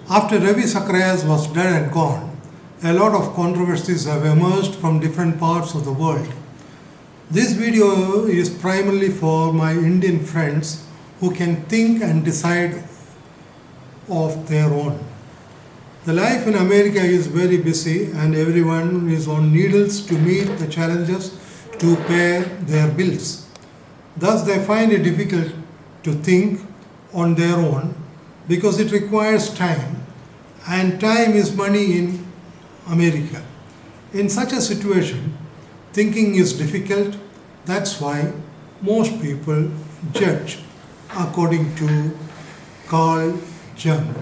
After Ravi Zacharias was dead and gone, a lot of controversies have emerged from different parts of the world. This video is primarily for my Indian friends who can think and decide of their own. The life in America is very busy and everyone is on needles to meet the challenges to pay their bills. Thus, they find it difficult to think on their own because it requires time, and time is money in America. In such a situation, thinking is difficult. That's why most people judge, according to Carl Jung.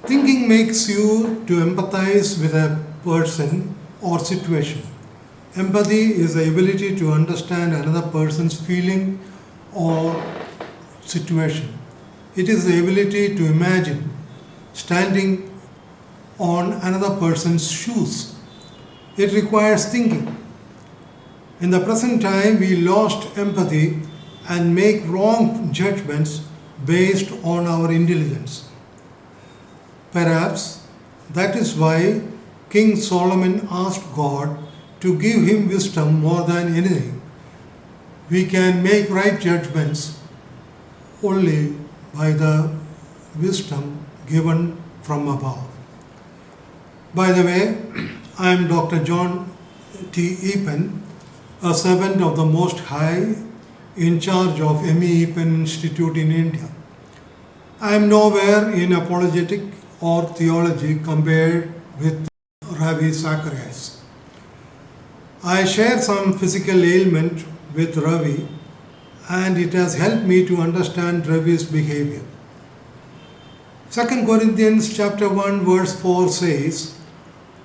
Thinking makes you to empathize with a person or situation. Empathy is the ability to understand another person's feeling or situation. It is the ability to imagine standing on another person's shoes. It requires thinking. In the present time, we lost empathy and make wrong judgments based on our intelligence. Perhaps that is why King Solomon asked God to give him wisdom more than anything. We can make right judgments only by the wisdom given from above. By the way, I am Dr. John T. Eapen, a servant of the Most High in charge of M.E. Eapen Institute in India. I am nowhere in apologetic or theology compared with Ravi Zacharias. I share some physical ailment with Ravi, and it has helped me to understand Ravi's behavior. 2 Corinthians chapter 1 verse 4 says,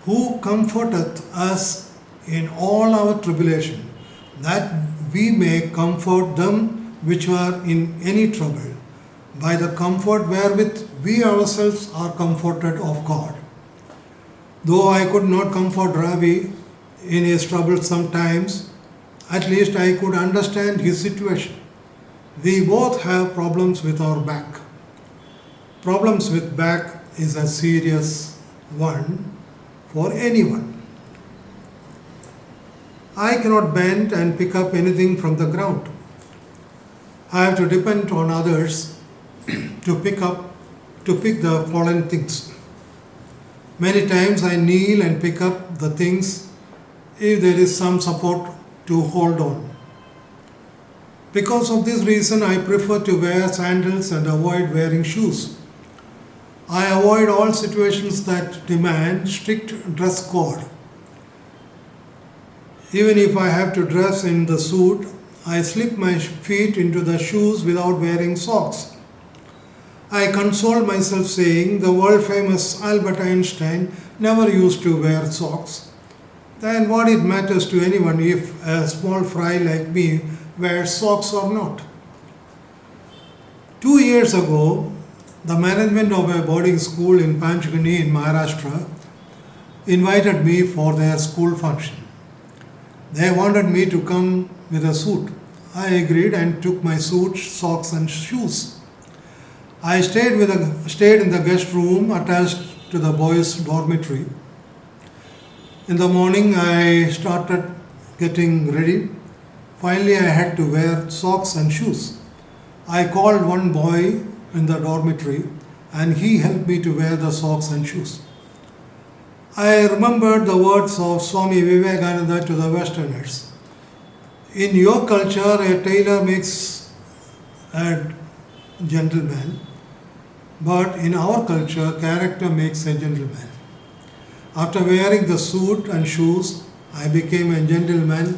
"Who comforteth us in all our tribulation, that we may comfort them which are in any trouble, by the comfort wherewith we ourselves are comforted of God." Though I could not comfort Ravi in his troubles sometimes, at least I could understand his situation. We both have problems with our back. Problems with back is a serious one for anyone. I cannot bend and pick up anything from the ground. I have to depend on others to pick the fallen things. Many times I kneel and pick up the things if there is some support to hold on. Because of this reason, I prefer to wear sandals and avoid wearing shoes. I avoid all situations that demand strict dress code. Even if I have to dress in the suit, I slip my feet into the shoes without wearing socks. I console myself saying the world famous Albert Einstein never used to wear socks. Then what it matters to anyone if a small fry like me wears socks or not? 2 years ago, the management of a boarding school in Panchgani in Maharashtra invited me for their school function. They wanted me to come with a suit. I agreed and took my suit, socks and shoes. I stayed in the guest room attached to the boys' dormitory. In the morning I started getting ready. Finally I had to wear socks and shoes. I called one boy in the dormitory and he helped me to wear the socks and shoes. I remembered the words of Swami Vivekananda to the Westerners. In your culture, a tailor makes a gentleman, but in our culture, character makes a gentleman. After wearing the suit and shoes, I became a gentleman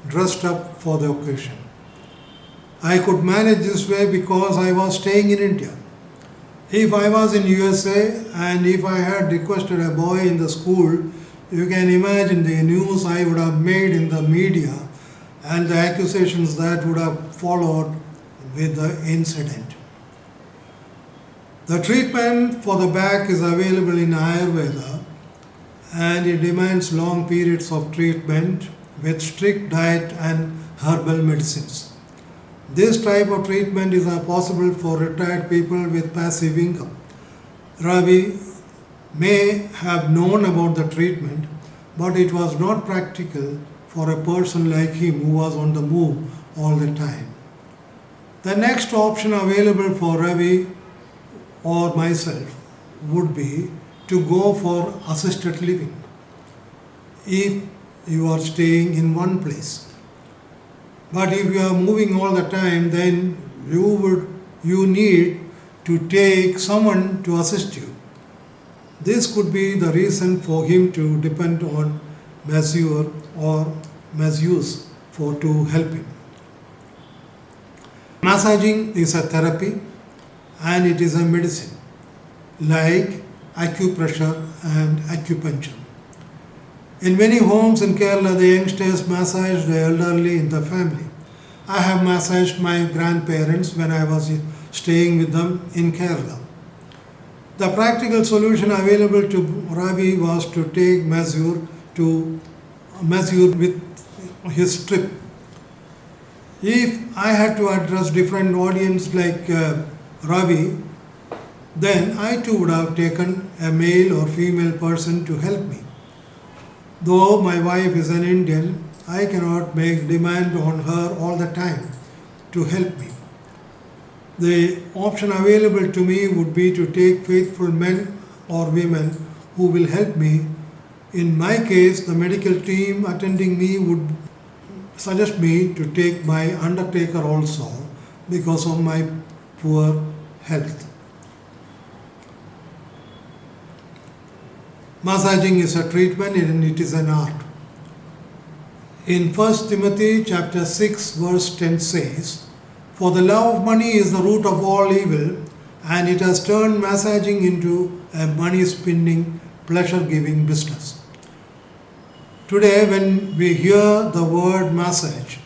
dressed up for the occasion. I could manage this way because I was staying in India. If I was in USA and if I had requested a boy in the school, you can imagine the news I would have made in the media and the accusations that would have followed with the incident. The treatment for the back is available in Ayurveda and it demands long periods of treatment with strict diet and herbal medicines. This type of treatment is possible for retired people with passive income. Ravi may have known about the treatment, but it was not practical for a person like him who was on the move all the time. The next option available for Ravi or myself would be to go for assisted living if you are staying in one place. But if you are moving all the time, then you need to take someone to assist you. This could be the reason for him to depend on masseur or masseuse to help him. Massaging is a therapy and it is a medicine like acupressure and acupuncture. In many homes in Kerala, the youngsters massage the elderly in the family. I have massaged my grandparents when I was staying with them in Kerala. The practical solution available to Ravi was to take masseur with his strip. If I had to address different audience like Ravi, then I too would have taken a male or female person to help me. Though my wife is an Indian, I cannot make demand on her all the time to help me. The option available to me would be to take faithful men or women who will help me. In my case, the medical team attending me would suggest me to take my undertaker also because of my poor health. Massaging is a treatment and it is an art. In 1 Timothy chapter 6 verse 10 says, "For the love of money is the root of all evil, and it has turned massaging into a money-spinning, pleasure-giving business." Today, when we hear the word massage,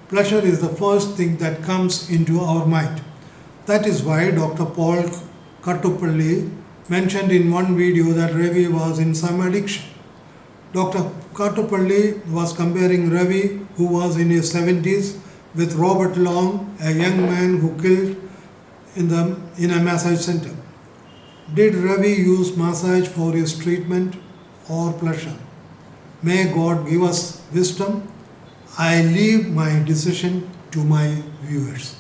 pleasure is the first thing that comes into our mind. That is why Dr. Paul Kattupalli mentioned in one video that Ravi was in some addiction. Dr. Kattupalli was comparing Ravi, who was in his 70s, with Robert Long, a young man who killed in a massage center. Did Ravi use massage for his treatment or pleasure? May God give us wisdom. I leave my decision to my viewers.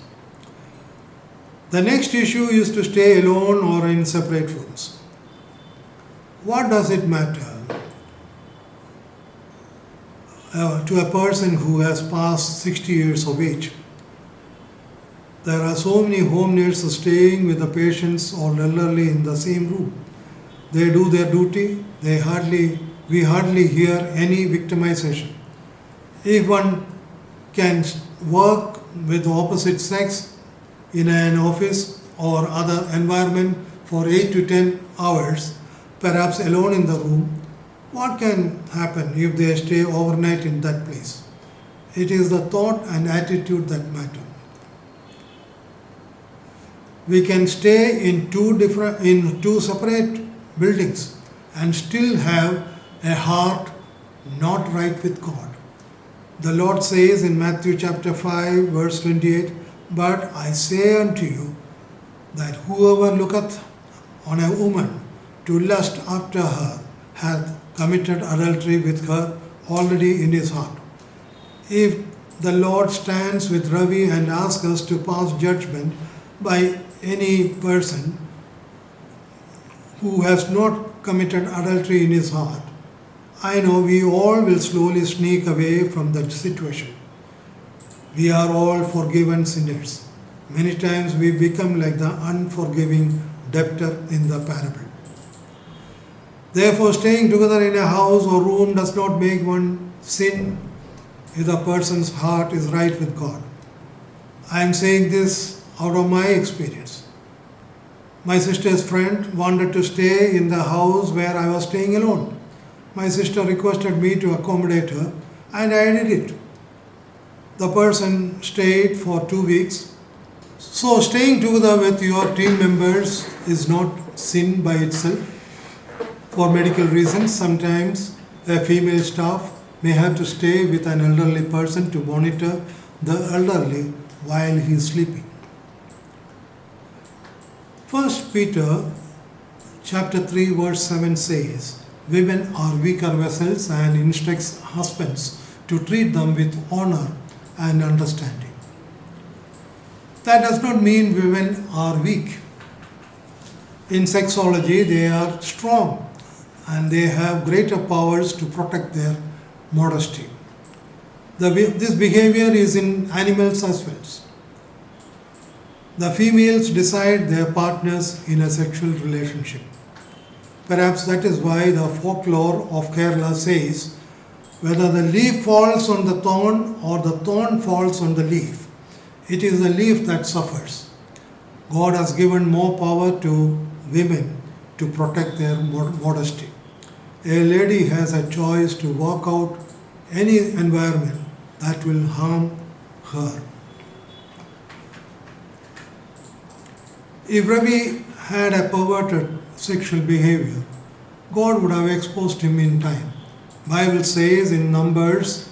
The next issue is to stay alone or in separate rooms. What does it matter to a person who has passed 60 years of age? There are so many home nurses staying with the patients or elderly in the same room. They do their duty. We hardly hear any victimization. If one can work with the opposite sex in an office or other environment for 8 to 10 hours, perhaps alone in the room, what can happen if they stay overnight in that place? It is the thought and attitude that matter. We can stay in two separate buildings and still have a heart not right with God. The Lord says in Matthew chapter 5 verse 28, "But I say unto you that whoever looketh on a woman to lust after her hath committed adultery with her already in his heart." If the Lord stands with Ravi and asks us to pass judgment by any person who has not committed adultery in his heart, I know we all will slowly sneak away from that situation. We are all forgiven sinners. Many times we become like the unforgiving debtor in the parable. Therefore, staying together in a house or room does not make one sin if the person's heart is right with God. I am saying this out of my experience. My sister's friend wanted to stay in the house where I was staying alone. My sister requested me to accommodate her, and I did it. The person stayed for 2 weeks. So, staying together with your team members is not sin by itself. For medical reasons, sometimes a female staff may have to stay with an elderly person to monitor the elderly while he is sleeping. 1 Peter chapter 3 verse 7 says, "Women are weaker vessels," and instructs husbands to treat them with honor and understanding. That does not mean women are weak. In sexology, they are strong and they have greater powers to protect their modesty. This behavior is in animals as well. The females decide their partners in a sexual relationship. Perhaps that is why the folklore of Kerala says, whether the leaf falls on the thorn or the thorn falls on the leaf, it is the leaf that suffers. God has given more power to women to protect their modesty. A lady has a choice to walk out any environment that will harm her. If Ravi had a perverted sexual behavior, God would have exposed him in time. Bible says in Numbers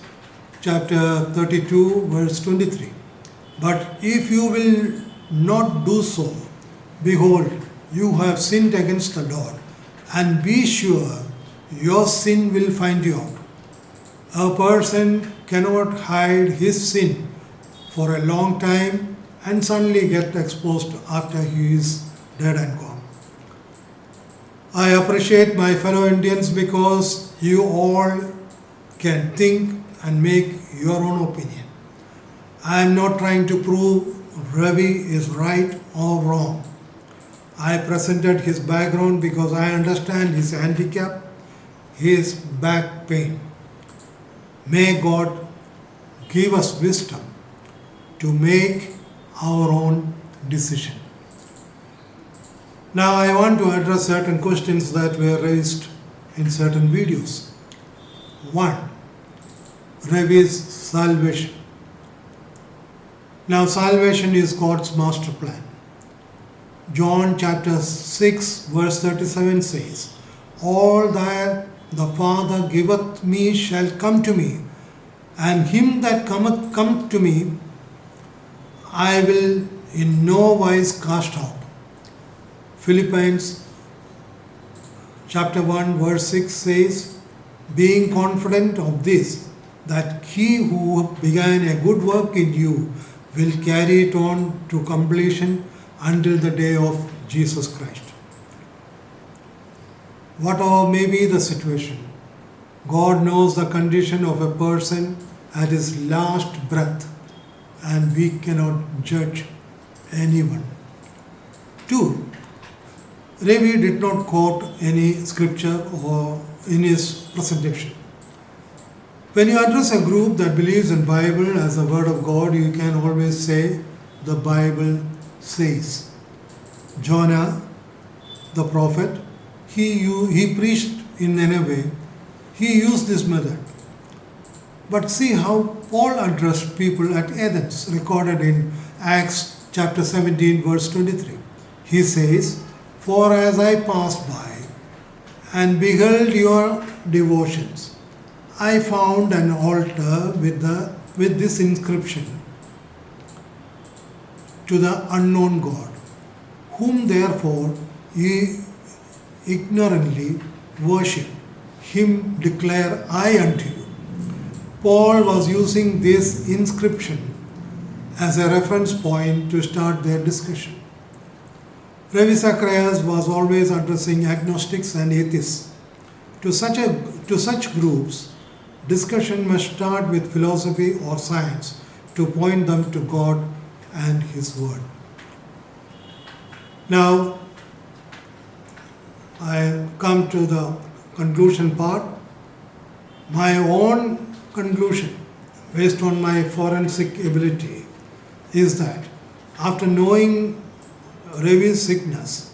chapter 32 verse 23, "But if you will not do so, behold, you have sinned against the Lord, and be sure your sin will find you out." A person cannot hide his sin for a long time and suddenly get exposed after he is dead and gone. I appreciate my fellow Indians because you all can think and make your own opinion. I am not trying to prove Ravi is right or wrong. I presented his background because I understand his handicap, his back pain. May God give us wisdom to make our own decision. Now I want to address certain questions that were raised in certain videos. 1. Ravi's salvation. Now salvation is God's master plan. John chapter 6 verse 37 says, "All that the Father giveth me shall come to me, and him that cometh to me I will in no wise cast out." Philippians chapter 1 verse 6 says, "Being confident of this, that he who began a good work in you will carry it on to completion until the day of Jesus Christ." Whatever may be the situation, God knows the condition of a person at his last breath, and we cannot judge anyone. 2. Ravi did not quote any scripture or in his presentation. When you address a group that believes in Bible as the word of God, you can always say, "The Bible says." Jonah, the prophet, he preached in Nineveh. He used this method. But see how Paul addressed people at Athens, recorded in Acts chapter 17 verse 23. He says, "For as I passed by and beheld your devotions, I found an altar with this inscription, to the unknown God, whom therefore ye ignorantly worship. Him declare I unto you." Paul was using this inscription as a reference point to start their discussion. Ravi Zacharias was always addressing agnostics and atheists. To such groups, discussion must start with philosophy or science to point them to God and His Word. Now, I come to the conclusion part. My own conclusion, based on my forensic ability, is that after knowing Ravi's sickness,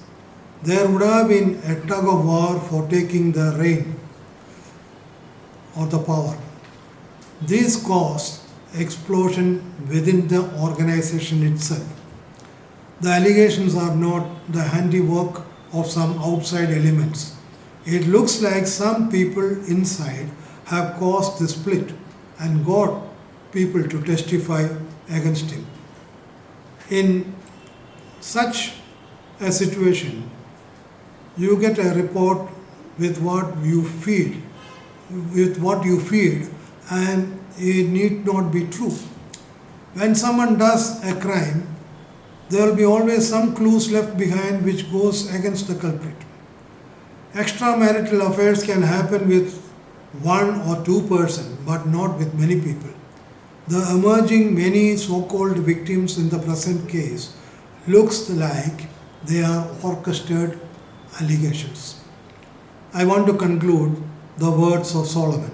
there would have been a tug of war for taking the reign or the power. This caused explosion within the organization itself. The allegations are not the handiwork of some outside elements. It looks like some people inside have caused the split and got people to testify against him. In such a situation, You get a report with what you feed, and it need not be true. When someone does a crime, there will be always some clues left behind which goes against the culprit. Extramarital affairs can happen with one or two persons, but not with many people. The emerging many so-called victims in the present case looks like they are orchestrated allegations. I want to conclude the words of Solomon.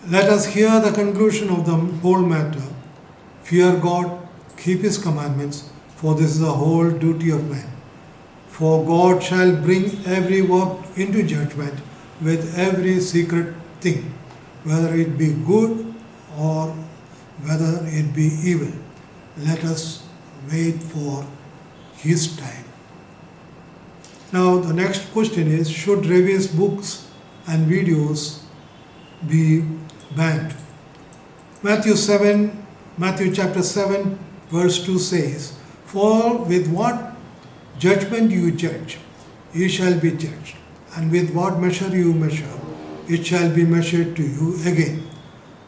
Let us hear the conclusion of the whole matter. Fear God, keep His commandments, for this is the whole duty of man. For God shall bring every work into judgment with every secret thing, whether it be good or whether it be evil. Let us wait for His time. Now the next question is, should Ravi's books and videos be banned? Matthew chapter 7 verse 2 says, for with what judgment you judge, ye shall be judged, and with what measure you measure, it shall be measured to you again.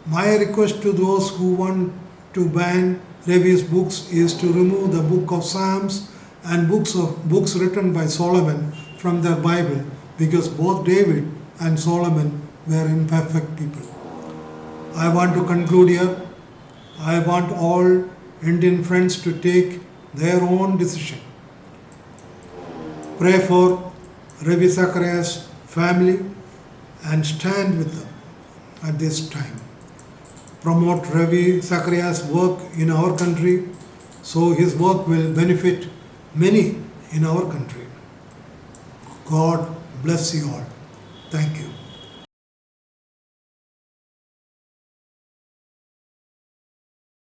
My request to those who want to ban Ravi's books is to remove the book of Psalms and books written by Solomon from their Bible, because both David and Solomon were imperfect people. I want to conclude here. I want all Indian friends to take their own decision. Pray for Ravi Zacharias' family and stand with them at this time. Promote Ravi Zacharias' work in our country so his work will benefit many in our country. God bless you all. Thank you.